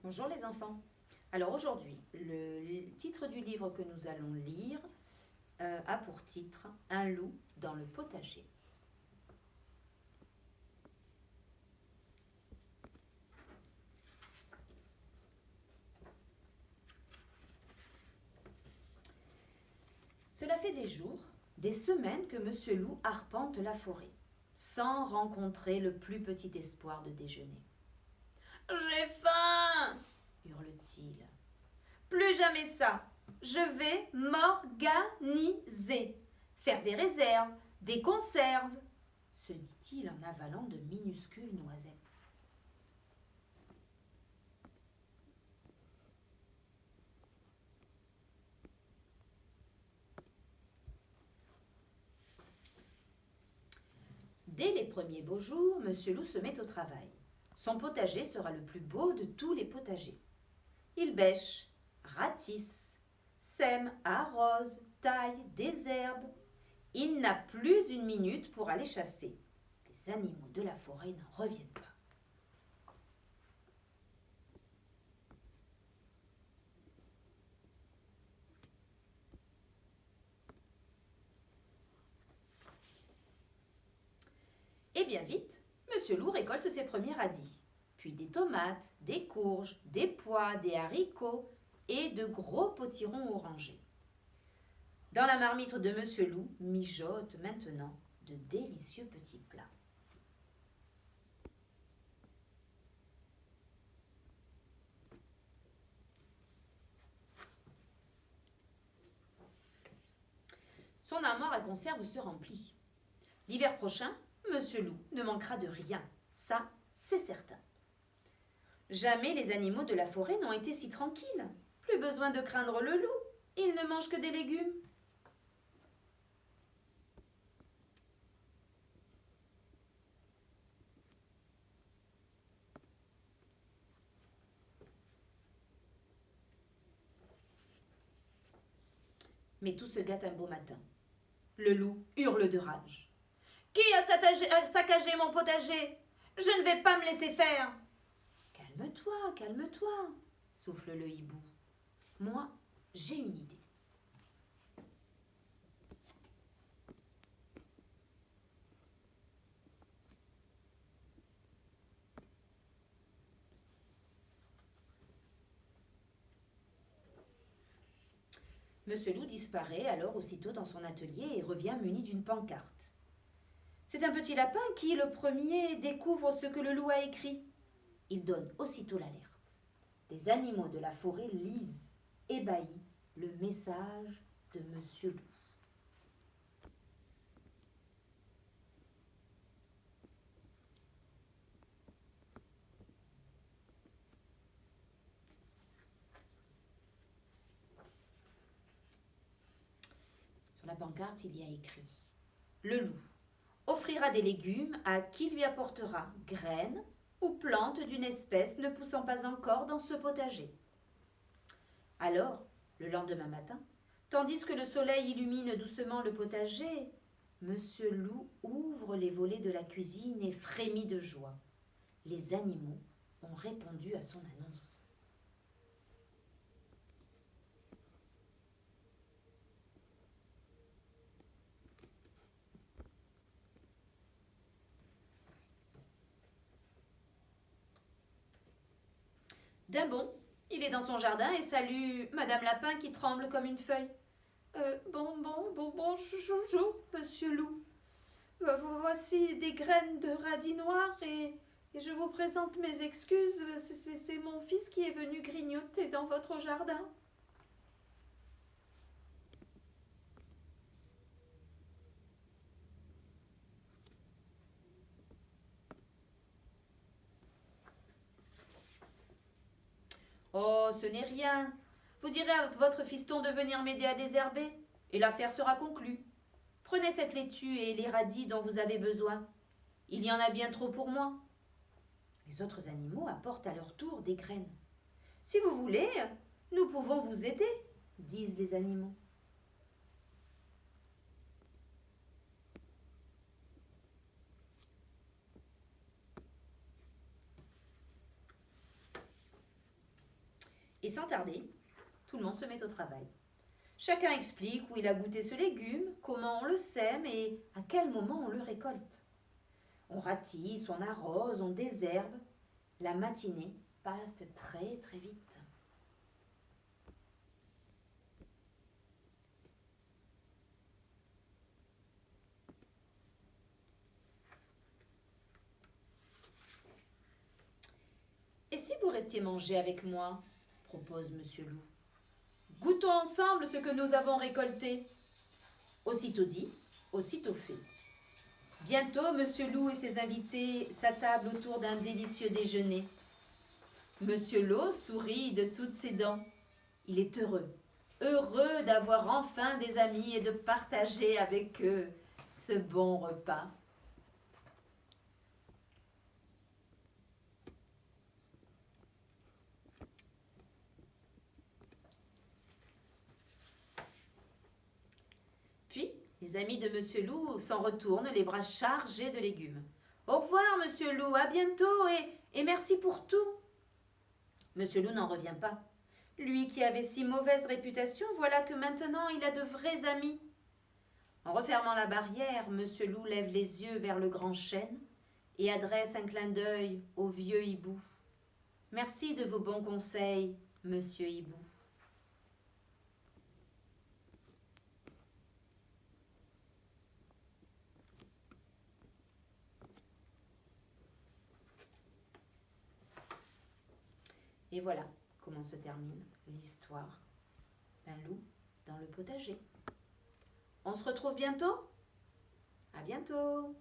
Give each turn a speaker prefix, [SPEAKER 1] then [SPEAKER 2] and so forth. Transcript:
[SPEAKER 1] Bonjour les enfants. Alors aujourd'hui, le titre du livre que nous allons lire a pour titre « Un loup dans le potager ». Cela fait des jours, des semaines que Monsieur Loup arpente la forêt, sans rencontrer le plus petit espoir de déjeuner. « J'ai faim !» hurle-t-il. « Plus jamais ça. Je vais m'organiser, faire des réserves, des conserves, » se dit-il en avalant de minuscules noisettes. Dès les premiers beaux jours, Monsieur Loup se met au travail. Son potager sera le plus beau de tous les potagers. Il bêche, ratisse, sème, arrose, taille, désherbe. Il n'a plus une minute pour aller chasser. Les animaux de la forêt n'en reviennent pas. Et bien vite, Monsieur Loup récolte ses premiers radis, puis des tomates, des courges, des pois, des haricots et de gros potirons orangés. Dans la marmite de Monsieur Loup mijotent maintenant de délicieux petits plats. Son armoire à conserve se remplit. L'hiver prochain, Monsieur Loup ne manquera de rien, ça c'est certain. Jamais les animaux de la forêt n'ont été si tranquilles. Plus besoin de craindre le loup, il ne mange que des légumes. Mais tout se gâte un beau matin. Le loup hurle de rage. « Qui a saccagé mon potager? Je ne vais pas me laisser faire !»« Calme-toi, calme-toi, » souffle le hibou. « Moi, j'ai une idée. » Monsieur Loup disparaît alors aussitôt dans son atelier et revient muni d'une pancarte. C'est un petit lapin qui, le premier, découvre ce que le loup a écrit. Il donne aussitôt l'alerte. Les animaux de la forêt lisent, ébahis, le message de Monsieur Loup. Sur la pancarte, il y a écrit « Le loup offrira des légumes à qui lui apportera graines ou plantes d'une espèce ne poussant pas encore dans ce potager. » Alors, le lendemain matin, tandis que le soleil illumine doucement le potager, Monsieur Loup ouvre les volets de la cuisine et frémit de joie. Les animaux ont répondu à son annonce. D'un bond, il est dans son jardin et salue Madame Lapin qui tremble comme une feuille. Bonjour, Monsieur Loup. Voici des graines de radis noirs et je vous présente mes excuses. C'est mon fils qui est venu grignoter dans votre jardin. Oh, ce n'est rien. Vous direz à votre fiston de venir m'aider à désherber, et l'affaire sera conclue. Prenez cette laitue et les radis dont vous avez besoin. Il y en a bien trop pour moi. Les autres animaux apportent à leur tour des graines. Si vous voulez, nous pouvons vous aider, disent les animaux. Et sans tarder, tout le monde se met au travail. Chacun explique où il a goûté ce légume, comment on le sème et à quel moment on le récolte. On ratisse, on arrose, on désherbe. La matinée passe très très vite. Et si vous restiez manger avec moi, propose Monsieur Loup. Goûtons ensemble ce que nous avons récolté. Aussitôt dit, aussitôt fait. Bientôt, Monsieur Loup et ses invités s'attablent autour d'un délicieux déjeuner. Monsieur Loup sourit de toutes ses dents. Il est heureux, heureux d'avoir enfin des amis et de partager avec eux ce bon repas. Puis, les amis de Monsieur Loup s'en retournent, les bras chargés de légumes. Au revoir, Monsieur Loup, à bientôt et merci pour tout. Monsieur Loup n'en revient pas. Lui qui avait si mauvaise réputation, voilà que maintenant il a de vrais amis. En refermant la barrière, Monsieur Loup lève les yeux vers le grand chêne et adresse un clin d'œil au vieux hibou. Merci de vos bons conseils, Monsieur Hibou. Et voilà comment se termine l'histoire d'un loup dans le potager. On se retrouve bientôt ? À bientôt !